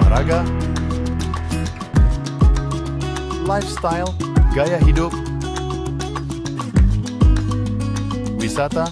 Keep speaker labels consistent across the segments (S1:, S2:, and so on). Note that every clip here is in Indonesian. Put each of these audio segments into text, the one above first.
S1: olahraga, lifestyle, gaya hidup, wisata,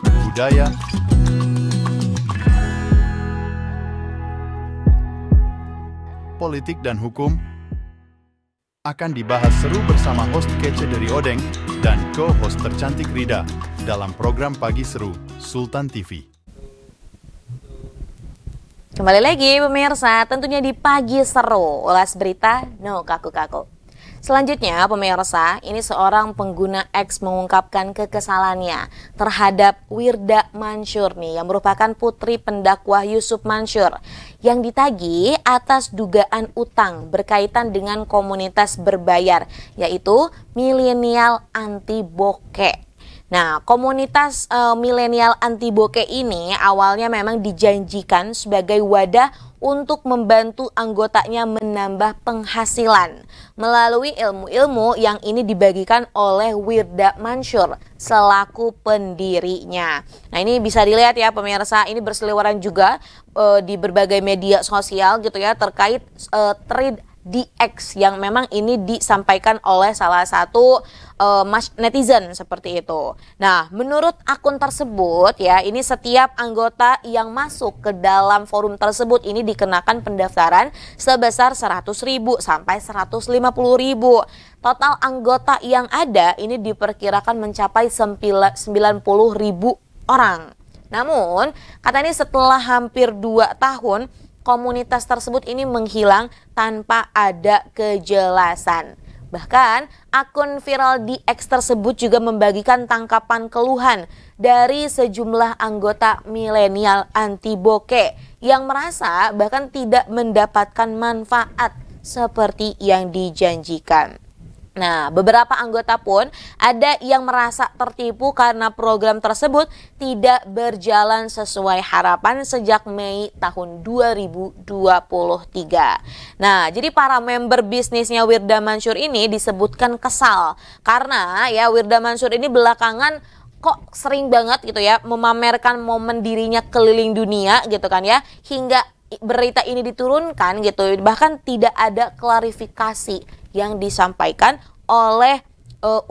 S1: budaya, politik dan hukum akan dibahas seru bersama host kece dari Odeng dan co-host tercantik Rida dalam program Pagi Seru Sultan TV.
S2: Kembali lagi pemirsa, tentunya di Pagi Seru, ulas berita no kaku-kaku. Selanjutnya pemirsa, ini seorang pengguna X mengungkapkan kekesalannya terhadap Wirda Mansur nih, yang merupakan putri pendakwah Yusuf Mansur yang ditagih atas dugaan utang berkaitan dengan komunitas berbayar, yaitu milenial anti bokeh. Nah, komunitas milenial anti bokeh ini awalnya memang dijanjikan sebagai wadah untuk membantu anggotanya menambah penghasilan melalui ilmu-ilmu yang ini dibagikan oleh Wirda Mansur selaku pendirinya. Nah, ini bisa dilihat ya pemirsa, ini berseliweran juga di berbagai media sosial gitu ya terkait thread di X yang memang ini disampaikan oleh salah satu netizen seperti itu. Nah, menurut akun tersebut ya, ini setiap anggota yang masuk ke dalam forum tersebut ini dikenakan pendaftaran sebesar 100.000 sampai 150.000. Total anggota yang ada ini diperkirakan mencapai 90.000 orang. Namun, katanya setelah hampir 2 tahun komunitas tersebut ini menghilang tanpa ada kejelasan. Bahkan akun viral di X tersebut juga membagikan tangkapan keluhan dari sejumlah anggota milenial anti bokeh yang merasa bahkan tidak mendapatkan manfaat seperti yang dijanjikan. Nah, beberapa anggota pun ada yang merasa tertipu karena program tersebut tidak berjalan sesuai harapan sejak Mei tahun 2023. Nah, jadi para member bisnisnya Wirda Mansur ini disebutkan kesal karena ya Wirda Mansur ini belakangan kok sering banget gitu ya memamerkan momen dirinya keliling dunia gitu kan ya, hingga berita ini diturunkan gitu, bahkan tidak ada klarifikasi yang disampaikan oleh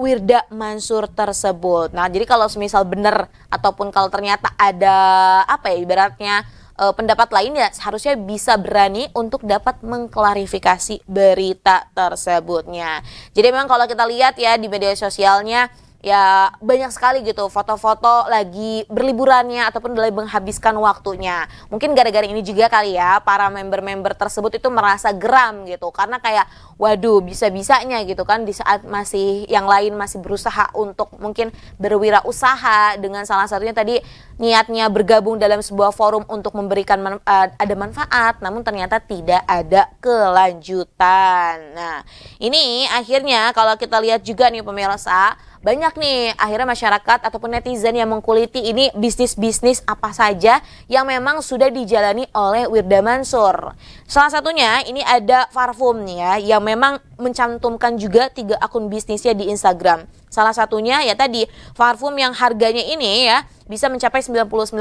S2: Wirda Mansur tersebut. Nah, jadi kalau semisal benar ataupun kalau ternyata ada apa ya ibaratnya pendapat lain, ya harusnya bisa berani untuk dapat mengklarifikasi berita tersebutnya. Jadi memang kalau kita lihat ya di media sosialnya ya banyak sekali gitu foto-foto lagi berliburannya ataupun lagi menghabiskan waktunya. Mungkin gara-gara ini juga kali ya para member-member tersebut itu merasa geram gitu, karena kayak waduh bisa-bisanya gitu kan di saat masih yang lain masih berusaha untuk mungkin berwirausaha dengan salah satunya tadi niatnya bergabung dalam sebuah forum untuk memberikan ada manfaat, namun ternyata tidak ada kelanjutan. Nah, ini akhirnya kalau kita lihat juga nih pemirsa, banyak nih akhirnya masyarakat ataupun netizen yang mengkuliti ini bisnis-bisnis apa saja yang memang sudah dijalani oleh Wirda Mansur. Salah satunya ini ada parfum nih ya, yang memang mencantumkan juga 3 akun bisnisnya di Instagram. Salah satunya ya tadi parfum yang harganya ini ya bisa mencapai 99.000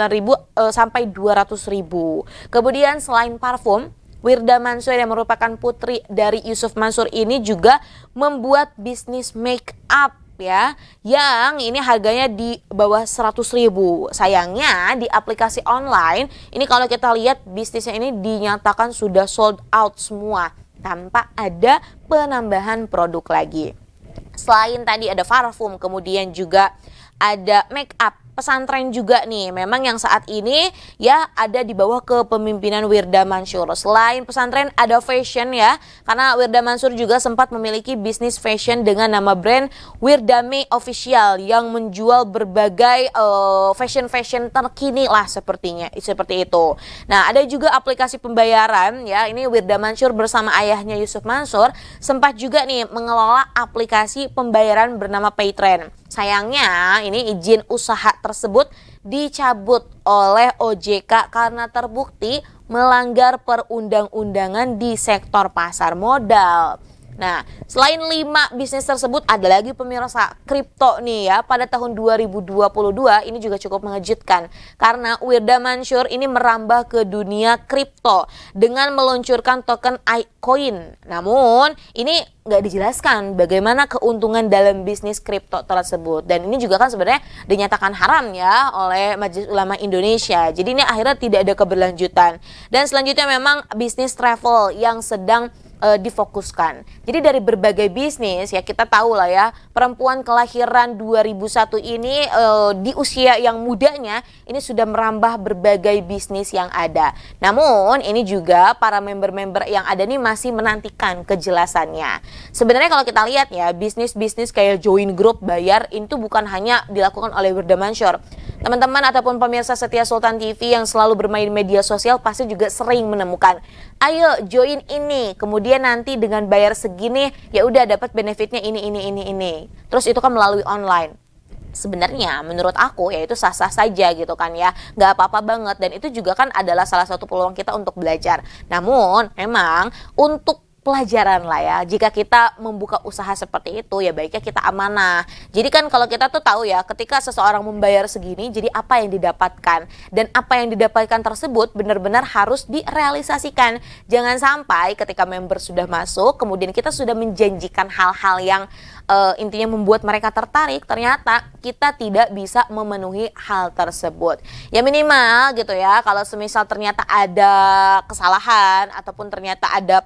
S2: sampai 200.000. Kemudian selain parfum, Wirda Mansur yang merupakan putri dari Yusuf Mansur ini juga membuat bisnis make up ya, yang ini harganya di bawah 100.000. Sayangnya di aplikasi online ini kalau kita lihat bisnisnya ini dinyatakan sudah sold out semua tanpa ada penambahan produk lagi. Selain tadi ada parfum, kemudian juga ada make up, pesantren juga nih memang yang saat ini ya ada di bawah kepemimpinan Wirda Mansur. Selain pesantren ada fashion ya, karena Wirda Mansur juga sempat memiliki bisnis fashion dengan nama brand Wirdame Official yang menjual berbagai fashion terkini lah sepertinya seperti itu. Nah, ada juga aplikasi pembayaran ya, ini Wirda Mansur bersama ayahnya Yusuf Mansur sempat juga nih mengelola aplikasi pembayaran bernama Paytrend. Sayangnya ini izin usaha tersebut dicabut oleh OJK karena terbukti melanggar perundang-undangan di sektor pasar modal. Nah, selain 5 bisnis tersebut, ada lagi pemirsa kripto nih ya. Pada tahun 2022 ini juga cukup mengejutkan karena Wirda Mansur ini merambah ke dunia kripto dengan meluncurkan token iCoin. Namun, ini nggak dijelaskan bagaimana keuntungan dalam bisnis kripto tersebut. Dan ini juga kan sebenarnya dinyatakan haram ya oleh Majelis Ulama Indonesia. Jadi ini akhirnya tidak ada keberlanjutan. Dan selanjutnya memang bisnis travel yang sedang difokuskan. Jadi dari berbagai bisnis ya, kita tahu lah ya, perempuan kelahiran 2001 ini di usia yang mudanya ini sudah merambah berbagai bisnis yang ada. Namun ini juga para member-member yang ada nih masih menantikan kejelasannya. Sebenarnya kalau kita lihat ya, bisnis-bisnis kayak join grup bayar itu bukan hanya dilakukan oleh Wirda Mansur. Teman-teman ataupun pemirsa setia Sultan TV yang selalu bermain media sosial pasti juga sering menemukan, ayo join ini, kemudian nanti dengan bayar segini ya udah dapat benefitnya ini. Terus itu kan melalui online. Sebenarnya menurut aku ya itu sah-sah saja gitu kan ya, nggak apa-apa banget, dan itu juga kan adalah salah satu peluang kita untuk belajar. Namun memang untuk pelajaran lah ya, jika kita membuka usaha seperti itu ya baiknya kita amanah. Jadi kan kalau kita tuh tahu ya, ketika seseorang membayar segini, jadi apa yang didapatkan, dan apa yang didapatkan tersebut benar-benar harus direalisasikan. Jangan sampai ketika member sudah masuk kemudian kita sudah menjanjikan hal-hal yang intinya membuat mereka tertarik, ternyata kita tidak bisa memenuhi hal tersebut. Ya minimal gitu ya, kalau semisal ternyata ada kesalahan ataupun ternyata ada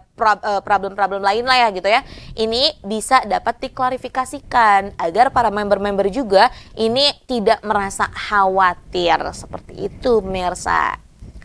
S2: problem-problem lain lah ya gitu ya, ini bisa dapat diklarifikasikan agar para member-member juga ini tidak merasa khawatir. Seperti itu pemirsa.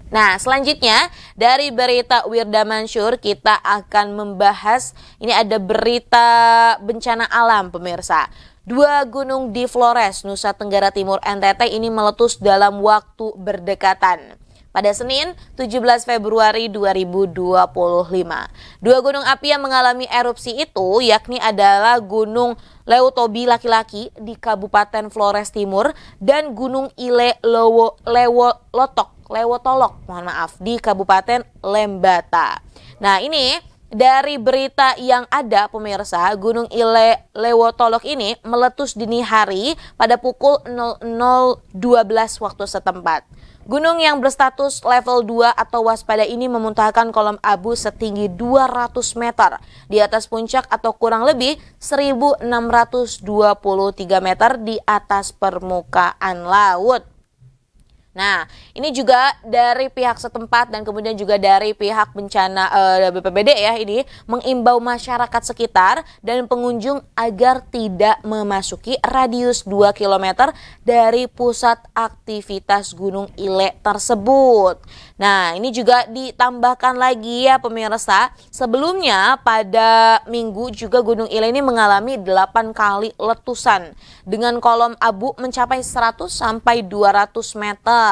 S2: Nah, selanjutnya dari berita Wirda Mansur kita akan membahas, ini ada berita bencana alam pemirsa. 2 gunung di Flores, Nusa Tenggara Timur NTT ini meletus dalam waktu berdekatan. Pada Senin 17 Februari 2025. 2 gunung api yang mengalami erupsi itu yakni adalah Gunung Leutobi laki-laki di Kabupaten Flores Timur dan Gunung Ile Lewotolok, mohon maaf, di Kabupaten Lembata. Nah, ini dari berita yang ada pemirsa, Gunung Ile Lewotolok ini meletus dini hari pada pukul 00.12 waktu setempat. Gunung yang berstatus level 2 atau waspada ini memuntahkan kolom abu setinggi 200 meter di atas puncak atau kurang lebih 1623 meter di atas permukaan laut. Nah, ini juga dari pihak setempat dan kemudian juga dari pihak bencana BPBD ya, ini mengimbau masyarakat sekitar dan pengunjung agar tidak memasuki radius 2 km dari pusat aktivitas Gunung Ile tersebut. Nah, ini juga ditambahkan lagi ya pemirsa, sebelumnya pada Minggu juga Gunung Ile ini mengalami 8 kali letusan dengan kolom abu mencapai 100 sampai 200 meter.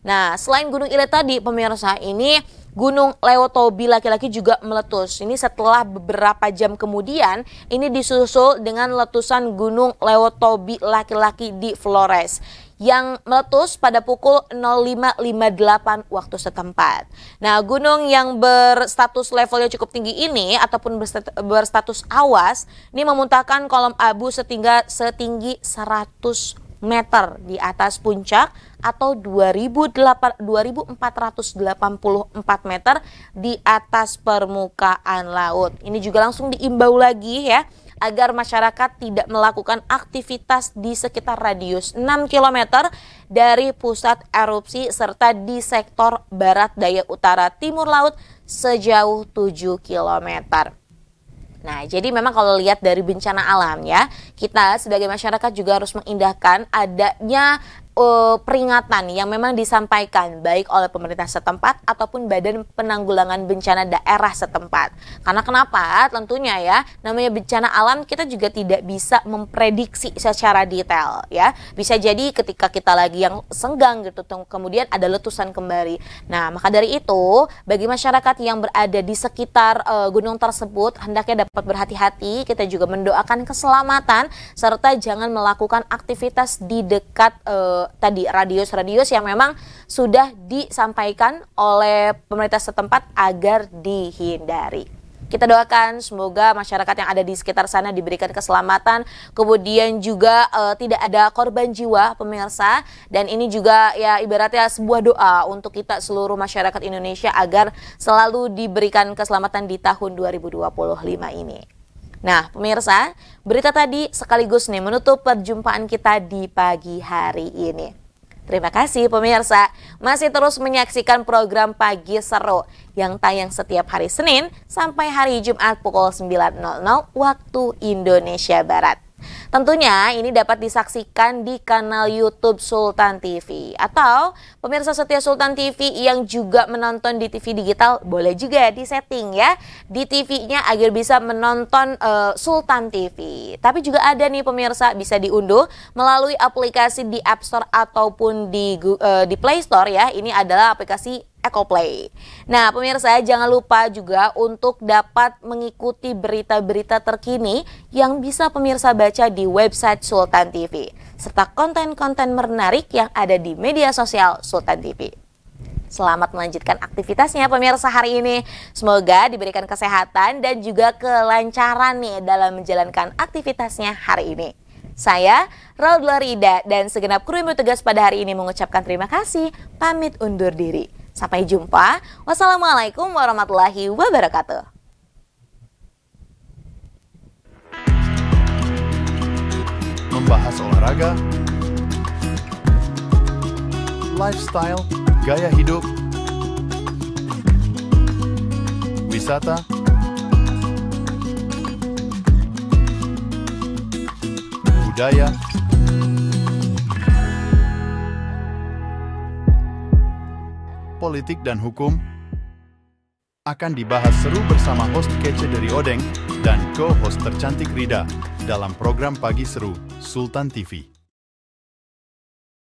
S2: Nah, selain Gunung Ile tadi pemirsa, ini Gunung Leutobi laki-laki juga meletus. Ini setelah beberapa jam kemudian ini disusul dengan letusan Gunung Leutobi laki-laki di Flores yang meletus pada pukul 05.58 waktu setempat. Nah, gunung yang berstatus levelnya cukup tinggi ini ataupun berstatus awas ini memuntahkan kolom abu setinggi 100 meter di atas puncak atau 2484 meter di atas permukaan laut. Ini juga langsung diimbau lagi ya, agar masyarakat tidak melakukan aktivitas di sekitar radius 6 km dari pusat erupsi serta di sektor barat daya utara timur laut sejauh 7 km. Nah, jadi memang kalau lihat dari bencana alam ya, kita sebagai masyarakat juga harus mengindahkan adanya peringatan yang memang disampaikan baik oleh pemerintah setempat ataupun Badan Penanggulangan Bencana Daerah setempat. Karena kenapa? Tentunya ya, namanya bencana alam kita juga tidak bisa memprediksi secara detail ya. Bisa jadi ketika kita lagi yang senggang gitu, kemudian ada letusan kembali. Nah, maka dari itu bagi masyarakat yang berada di sekitar gunung tersebut hendaknya dapat berhati-hati. Kita juga mendoakan keselamatan serta jangan melakukan aktivitas di dekat tadi radius-radius yang memang sudah disampaikan oleh pemerintah setempat agar dihindari. Kita doakan semoga masyarakat yang ada di sekitar sana diberikan keselamatan, kemudian juga tidak ada korban jiwa pemirsa, dan ini juga ya ibaratnya sebuah doa untuk kita seluruh masyarakat Indonesia agar selalu diberikan keselamatan di tahun 2025 ini. Nah pemirsa, berita tadi sekaligus nih menutup perjumpaan kita di pagi hari ini. Terima kasih pemirsa, masih terus menyaksikan program Pagi Seru yang tayang setiap hari Senin sampai hari Jumat pukul 9.00 waktu Indonesia Barat. Tentunya ini dapat disaksikan di kanal YouTube Sultan TV, atau pemirsa setia Sultan TV yang juga menonton di TV digital boleh juga disetting ya di TV-nya agar bisa menonton Sultan TV. Tapi juga ada nih pemirsa, bisa diunduh melalui aplikasi di App Store ataupun di Play Store ya. Ini adalah aplikasi EcoPlay. Nah pemirsa, jangan lupa juga untuk dapat mengikuti berita-berita terkini yang bisa pemirsa baca di website Sultan TV, serta konten-konten menarik yang ada di media sosial Sultan TV. Selamat melanjutkan aktivitasnya pemirsa hari ini. Semoga diberikan kesehatan dan juga kelancaran nih dalam menjalankan aktivitasnya hari ini. Saya, Raudla Rida, dan segenap kru yang bertugas pada hari ini mengucapkan terima kasih, pamit undur diri. Sampai jumpa. Wassalamualaikum warahmatullahi wabarakatuh.
S1: Membahas olahraga, lifestyle, gaya hidup, wisata, budaya, politik dan hukum akan dibahas seru bersama host kece dari Odeng dan co-host tercantik Rida dalam program Pagi Seru Sultan TV.